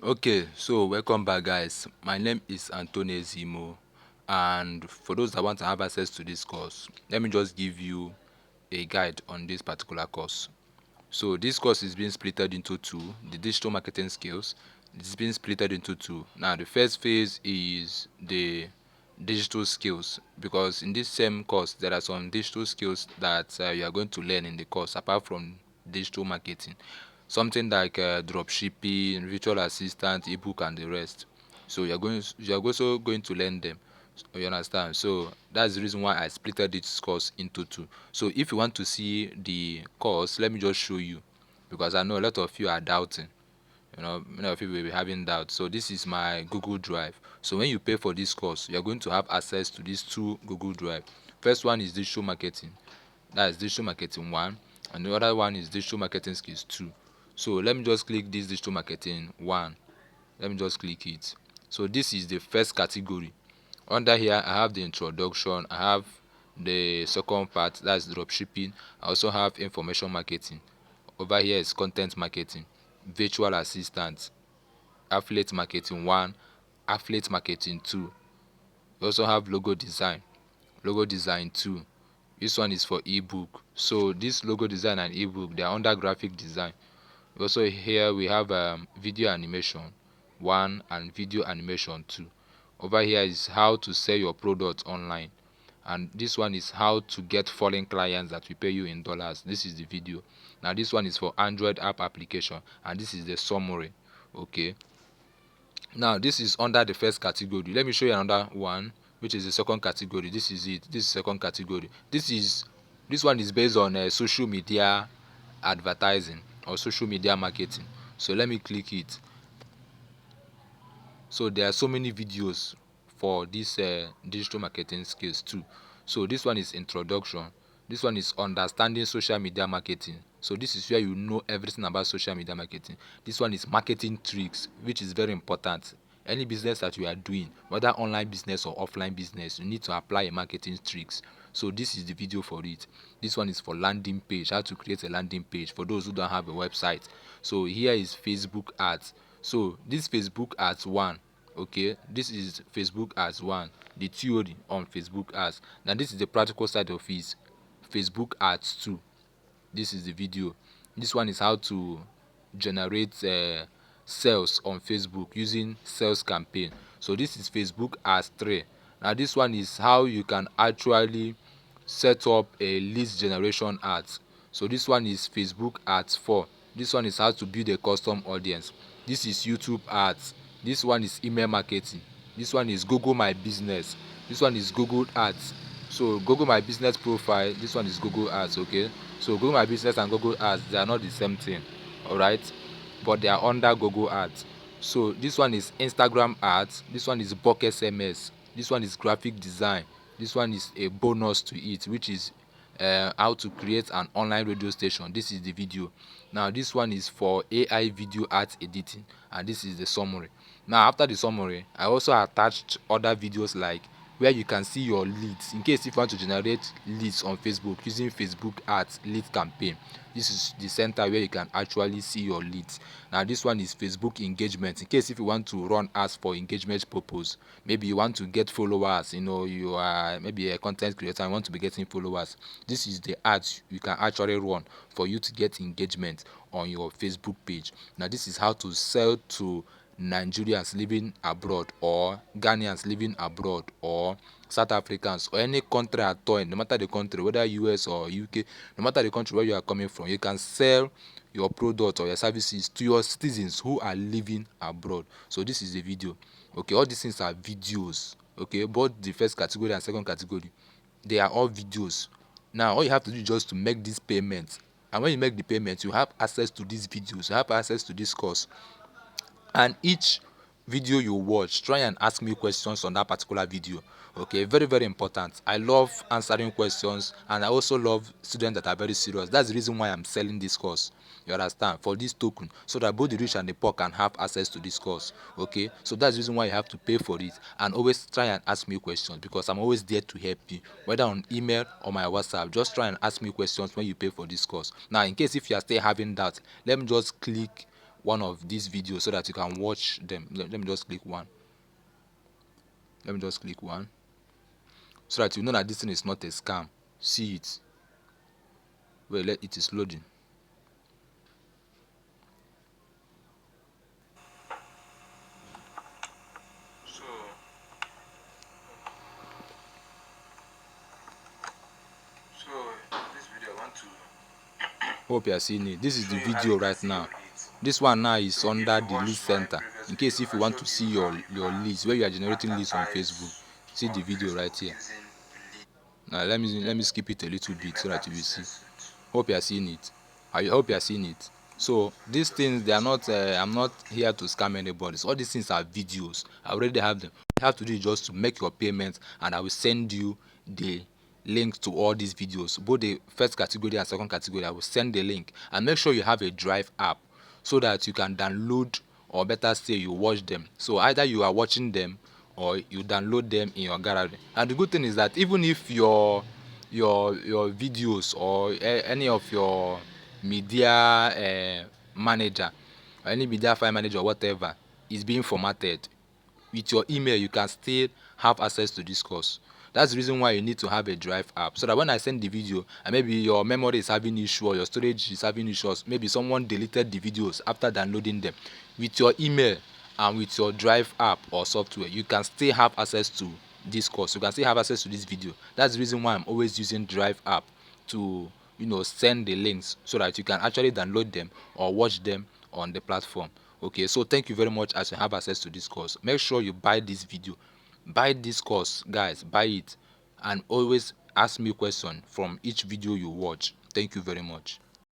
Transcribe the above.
Okay, so welcome back, guys. My name is Antonio Zimo, and for those that want to have access to this course, let me just give you a guide on this particular course. So, this course is being splitted into two: the digital marketing skills. It's being splitted into two. Now, the first phase is the digital skills, because in this same course, there are some digital skills that you are going to learn in the course apart from digital marketing, something like drop shipping, virtual assistant, ebook, and the rest. So you're also going to learn them. You understand? So that's the reason why I splitted this course into two. So if you want to see the course, let me just show you, because I know a lot of you are doubting. Many of you will be having doubts. So this is my Google Drive. So when you pay for this course, you're going to have access to these two Google Drive. First one is digital marketing. That is digital marketing 1, and the other one is digital marketing skills 2. So let me just click this digital marketing 1. Let me just click it. So this is the first category. Under here I have the introduction, I have the second part, that's dropshipping. I also have information marketing. Over here is content marketing, virtual assistant, affiliate marketing 1, affiliate marketing 2. We also have logo design 2. This one is for ebook. So this logo design and ebook, they are under graphic design. Also here we have video animation 1 and video animation 2. Over here is how to sell your product online, and this one is how to get foreign clients that will pay you in dollars. This is the video. Now this one is for Android app application, and this is the summary. Okay, now this is under the first category. Let me show you another one, which is the second category. This is it. This is second category. This one is based on social media advertising or social media marketing. So let me click it. So there are so many videos for this digital marketing skills too. So this one is introduction. This one is understanding social media marketing. So this is where you know everything about social media marketing. This one is marketing tricks, which is very important. Any business that you are doing, whether online business or offline business, you need to apply a marketing tricks. So this is the video for it. This one is for landing page, how to create a landing page for those who don't have a website. So here is Facebook ads. So this Facebook ads 1, okay, this is Facebook ads 1, the theory on Facebook ads. Now this is the practical side of it, Facebook ads 2. This is the video. This one is how to generate sales on Facebook using sales campaign. So this is Facebook ads 3. Now this one is how you can actually set up a lead generation ads. So this one is Facebook ads 4. This one is how to build a custom audience. This is YouTube ads. This one is email marketing. This one is Google My Business. This one is Google ads. So Google My Business profile, this one is Google ads. Okay, so Google My Business and Google ads, they are not the same thing, all right, but they are under Google ads. So this one is Instagram ads. This one is bulk SMS. This one is graphic design. This one is a bonus to it, which is how to create an online radio station. This is the video. Now this one is for AI video art editing, and this is the summary. Now after the summary, I also attached other videos like where you can see your leads in case if you want to generate leads on Facebook using Facebook ads lead campaign. This is the center where you can actually see your leads. Now this one is Facebook engagement in case if you want to run ads for engagement purpose. Maybe you want to get followers, you are maybe a content creator and want to be getting followers. This is the ads you can actually run for you to get engagement on your Facebook page. Now this is how to sell to Nigerians living abroad, or Ghanaians living abroad, or South Africans, or any country at all, no matter the country, whether US or UK, no matter the country where you are coming from, you can sell your product or your services to your citizens who are living abroad. So this is the video. Okay, all these things are videos. Okay, both the first category and second category, they are all videos. Now all you have to do is just to make this payment, and when you make the payment, you have access to these videos, you have access to this course. And each video you watch, try and ask me questions on that particular video. Okay, very very important. I love answering questions, and I also love students that are very serious. That's the reason why I'm selling this course, you understand, for this token, so that both the rich and the poor can have access to this course. Okay, so that's the reason why you have to pay for it, and always try and ask me questions, because I'm always there to help you, whether on email or my WhatsApp. Just try and ask me questions when you pay for this course. Now in case if you are still having that, let me just click one of these videos so that you can watch them. Let me just click one. Let me just click one so that you know that this thing is not a scam. See it. Well, it is loading. So this video I want to hope you are seeing it. This is the video right now. This one now is under the lead center. In case if you want to see your leads where you are generating leads on Facebook, see the video right here. Now let me skip it a little bit so that you will see. Hope you are seeing it. I hope you are seeing it. So these things, they are not. I'm not here to scam anybody. So all these things are videos. I already have them. You have to do is just to make your payment, and I will send you the link to all these videos, both the first category and second category. I will send the link, and make sure you have a Drive app so that you can download, or better say you watch them. So either you are watching them or you download them in your gallery. And the good thing is that even if your videos or any of your media manager or any media file manager or whatever is being formatted, with your email you can still have access to this course. That's the reason why you need to have a Drive app, so that when I send the video and maybe your memory is having issue or your storage is having issues, maybe someone deleted the videos after downloading them, with your email and with your Drive app or software, you can still have access to this course. You can still have access to this video. That's the reason why I'm always using Drive app to send the links so that you can actually download them or watch them on the platform. Okay, so thank you very much. As you have access to this course, make sure you buy this video, buy this course, guys, buy it, and always ask me question from each video you watch. Thank you very much.